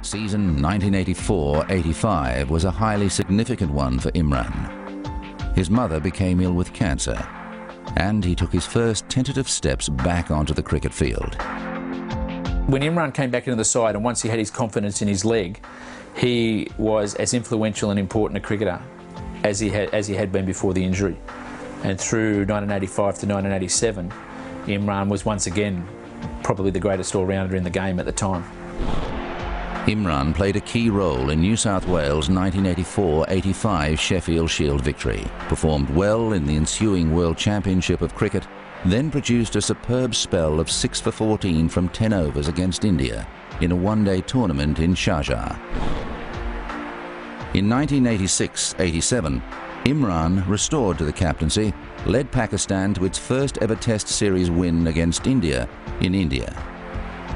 Season 1984-85 was a highly significant one for Imran. His mother became ill with cancer, and he took his first tentative steps back onto the cricket field. When Imran came back into the side, and once he had his confidence in his leg, he was as influential and important a cricketer as he had been before the injury. And through 1985 to 1987, Imran was once again probably the greatest all-rounder in the game at the time. Imran played a key role in New South Wales' 1984-85 Sheffield Shield victory, performed well in the ensuing World Championship of Cricket, then produced a superb spell of 6 for 14 from 10 overs against India in a one-day tournament in Sharjah. In 1986-87, Imran, restored to the captaincy, led Pakistan to its first ever Test series win against India in India.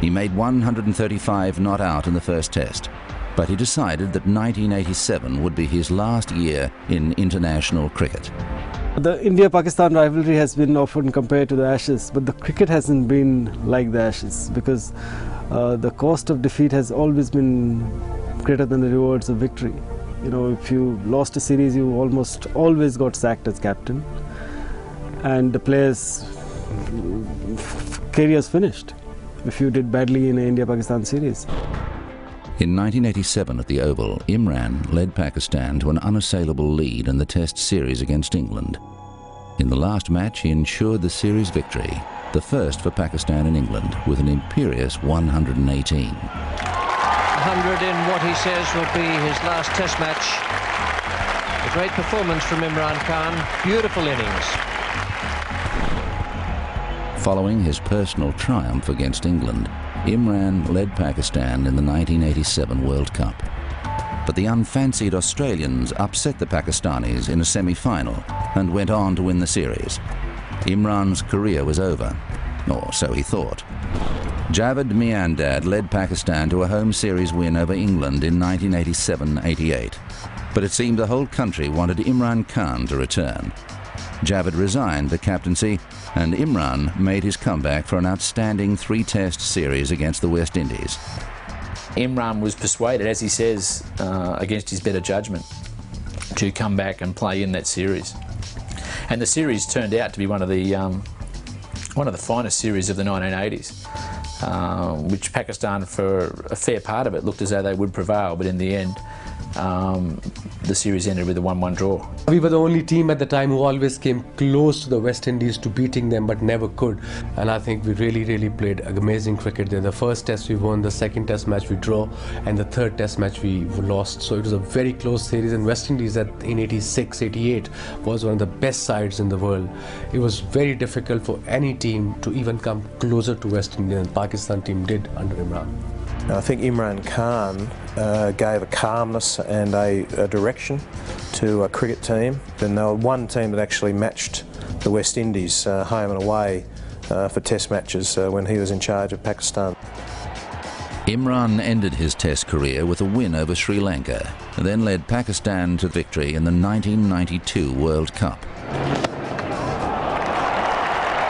He made 135 not out in the first Test, but he decided that 1987 would be his last year in international cricket. The India-Pakistan rivalry has been often compared to the Ashes, but the cricket hasn't been like the Ashes because the cost of defeat has always been greater than the rewards of victory. You know, if you lost a series, you almost always got sacked as captain, and the players' careers finished if you did badly in an India-Pakistan series. In 1987 at the Oval, Imran led Pakistan to an unassailable lead in the Test series against England. In the last match, he ensured the series victory, the first for Pakistan and England, with an imperious 118. 100 in what he says will be his last Test match. A great performance from Imran Khan, beautiful innings. Following his personal triumph against England, Imran led Pakistan in the 1987 World Cup. But the unfancied Australians upset the Pakistanis in a semi-final and went on to win the series. Imran's career was over, or so he thought. Javed Miandad led Pakistan to a home series win over England in 1987-88. But it seemed the whole country wanted Imran Khan to return. Javed resigned the captaincy, and Imran made his comeback for an outstanding 3-Test series against the West Indies. Imran was persuaded, as he says, against his better judgment, to come back and play in that series. And the series turned out to be one of the finest series of the 1980s, which Pakistan, for a fair part of it, looked as though they would prevail, but in the end, the series ended with a 1-1 draw. We were the only team at the time who always came close to the West Indies to beating them but never could, and I think we really played amazing cricket there. The first Test we won, the second Test match we draw, and the third Test match we lost. So it was a very close series, and West Indies in 86-88 was one of the best sides in the world. It was very difficult for any team to even come closer to West Indies, and the Pakistan team did under Imran. I think Imran Khan gave a calmness and a direction to a cricket team. And they were one team that actually matched the West Indies home and away for Test matches when he was in charge of Pakistan. Imran ended his Test career with a win over Sri Lanka, and then led Pakistan to victory in the 1992 World Cup.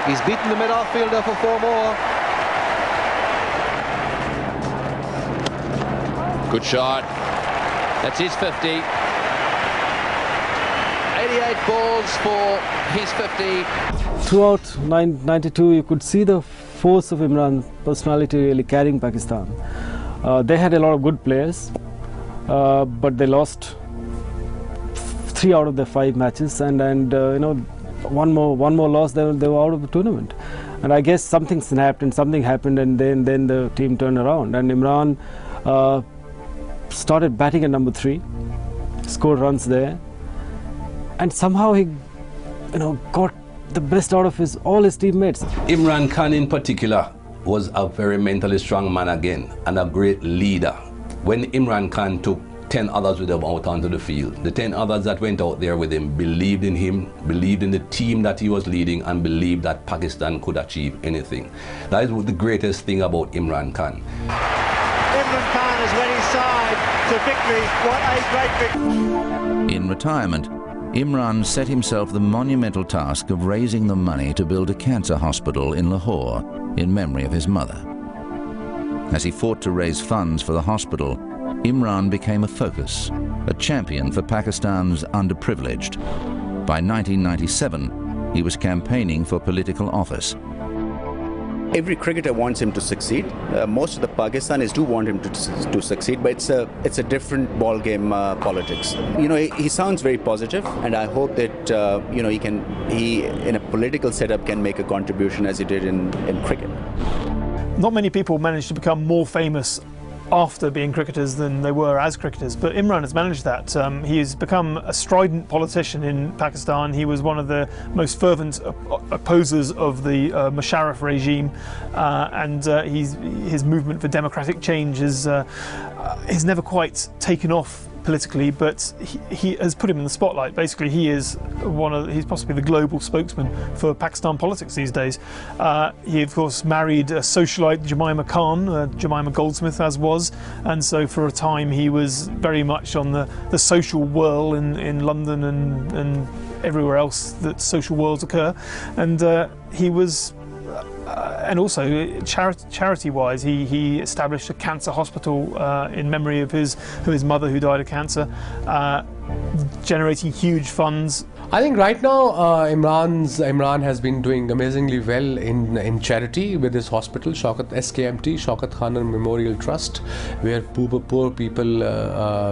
He's beaten the mid-off-fielder for 4 more. Good shot. That's his 50. 88 balls for his 50. Throughout 92, you could see the force of Imran's personality really carrying Pakistan. They had a lot of good players, but they lost 3 out of their 5 matches, and you know, one more loss, they were out of the tournament. And I guess something snapped and something happened, and then the team turned around, and Imran started batting at number 3, scored runs there, and somehow he, got the best out of all his teammates. Imran Khan in particular was a very mentally strong man again, and a great leader. When Imran Khan took 10 others with him out onto the field, the 10 others that went out there with him, believed in the team that he was leading, and believed that Pakistan could achieve anything. That is the greatest thing about Imran Khan. Imran Khan has led his side to victory. What a great victory. In retirement, Imran set himself the monumental task of raising the money to build a cancer hospital in Lahore in memory of his mother. As he fought to raise funds for the hospital, Imran became a focus, a champion for Pakistan's underprivileged. By 1997, he was campaigning for political office. Every cricketer wants him to succeed. Most of the Pakistanis do want him to succeed, but it's a different ball game, politics. You know, he sounds very positive, and I hope that you know, he in a political setup can make a contribution as he did in cricket. Not many people managed to become more famous after being cricketers than they were as cricketers, but Imran has managed that. He has become a strident politician in Pakistan. He was one of the most fervent opposers of the Musharraf regime, and his movement for democratic change has never quite taken off politically, but he has put him in the spotlight. Basically, he's possibly the global spokesman for Pakistan politics these days. He of course married a socialite, Jemima Khan, Jemima Goldsmith as was, and so for a time he was very much on the social whirl in London and everywhere else that social whirls occur, and he was and also charity-wise, he established a cancer hospital in memory of his mother who died of cancer, generating huge funds. I think right now Imran has been doing amazingly well in charity with his hospital, SKMT, Shaukat Khan Memorial Trust, where poor people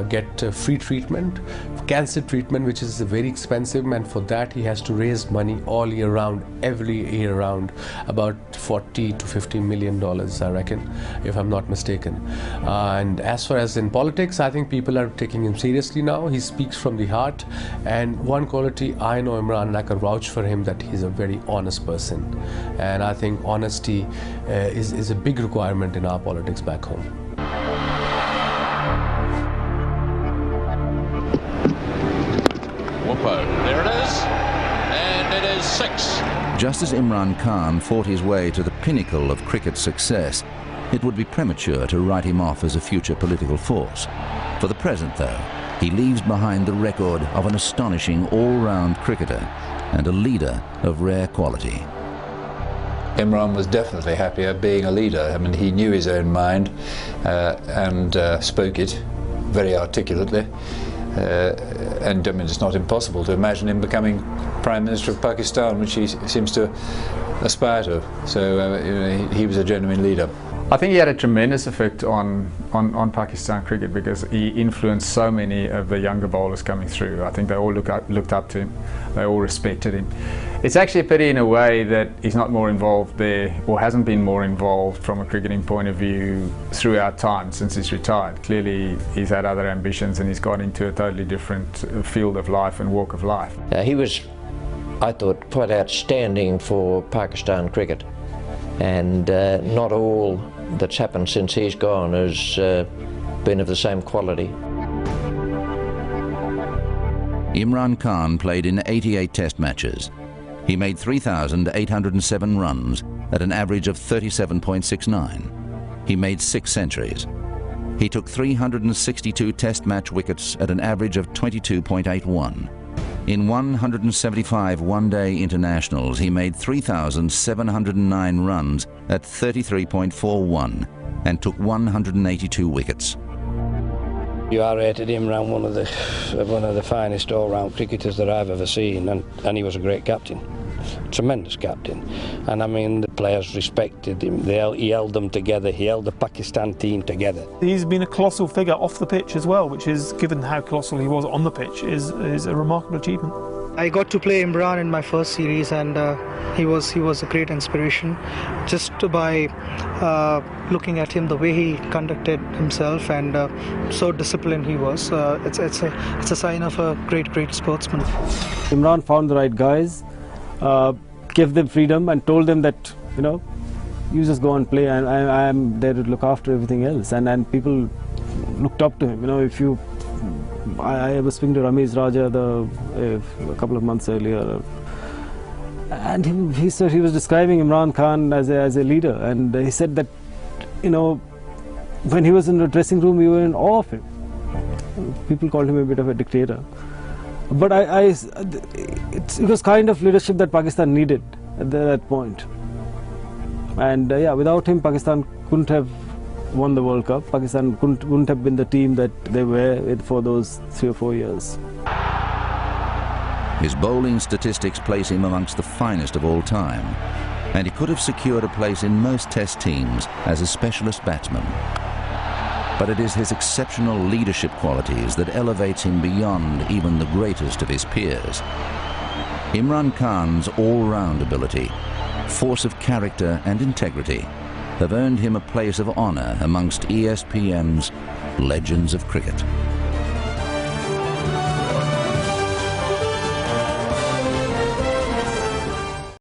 get free treatment, cancer treatment, which is very expensive, and for that he has to raise money all year round, every year round, about $40 to $50 million, I reckon, if I'm not mistaken. And as far as in politics, I think people are taking him seriously now. He speaks from the heart, and one quality I know Imran, and I can vouch for him, that he's a very honest person, and I think honesty is a big requirement in our politics back home. Whoopo, there it is, and it is 6. Just as Imran Khan fought his way to the pinnacle of cricket success, it would be premature to write him off as a future political force. For the present, though, he leaves behind the record of an astonishing all-round cricketer and a leader of rare quality. Imran was definitely happier being a leader. I mean, he knew his own mind and spoke it very articulately. And I mean, it's not impossible to imagine him becoming Prime Minister of Pakistan, which he seems to aspire to. So you know, he was a genuine leader. I think he had a tremendous effect on Pakistan cricket, because he influenced so many of the younger bowlers coming through. I think they all looked up to him. They all respected him. It's actually a pity in a way that he's not more involved there, or hasn't been more involved from a cricketing point of view throughout time since he's retired. Clearly he's had other ambitions and he's got into a totally different field of life and walk of life. He was, I thought, quite outstanding for Pakistan cricket, and not all that's happened since he's gone has been of the same quality. Imran Khan played in 88 test matches. He made 3,807 runs at an average of 37.69. He made 6 centuries. He took 362 test match wickets at an average of 22.81. In 175 one-day internationals, he made 3,709 runs at 33.41 and took 182 wickets. You are rated Imran one of the finest all-round cricketers that I've ever seen, and he was a great captain, tremendous captain. And I mean, the players respected him. He held them together. He held the Pakistan team together. He's been a colossal figure off the pitch as well, which is, given how colossal he was on the pitch, is a remarkable achievement. I got to play Imran in my first series, and he was a great inspiration, just by looking at him, the way he conducted himself, and so disciplined he was. It's a sign of a great sportsman. Imran found the right guys, gave them freedom, and told them that, you know, you just go and play, and I am there to look after everything else. And people looked up to him. You know, I was speaking to Ramesh Raja a couple of months earlier, and he said he was describing Imran Khan as a leader, and he said that, you know, when he was in the dressing room, we were in awe of him. People called him a bit of a dictator, but it was kind of leadership that Pakistan needed at that point. And yeah, without him, Pakistan couldn't have won the World Cup, Pakistan wouldn't have been the team that they were for those 3 or 4 years. His bowling statistics place him amongst the finest of all time, and he could have secured a place in most Test teams as a specialist batsman. But it is his exceptional leadership qualities that elevates him beyond even the greatest of his peers. Imran Khan's all-round ability, force of character and integrity have earned him a place of honour amongst ESPN's legends of cricket.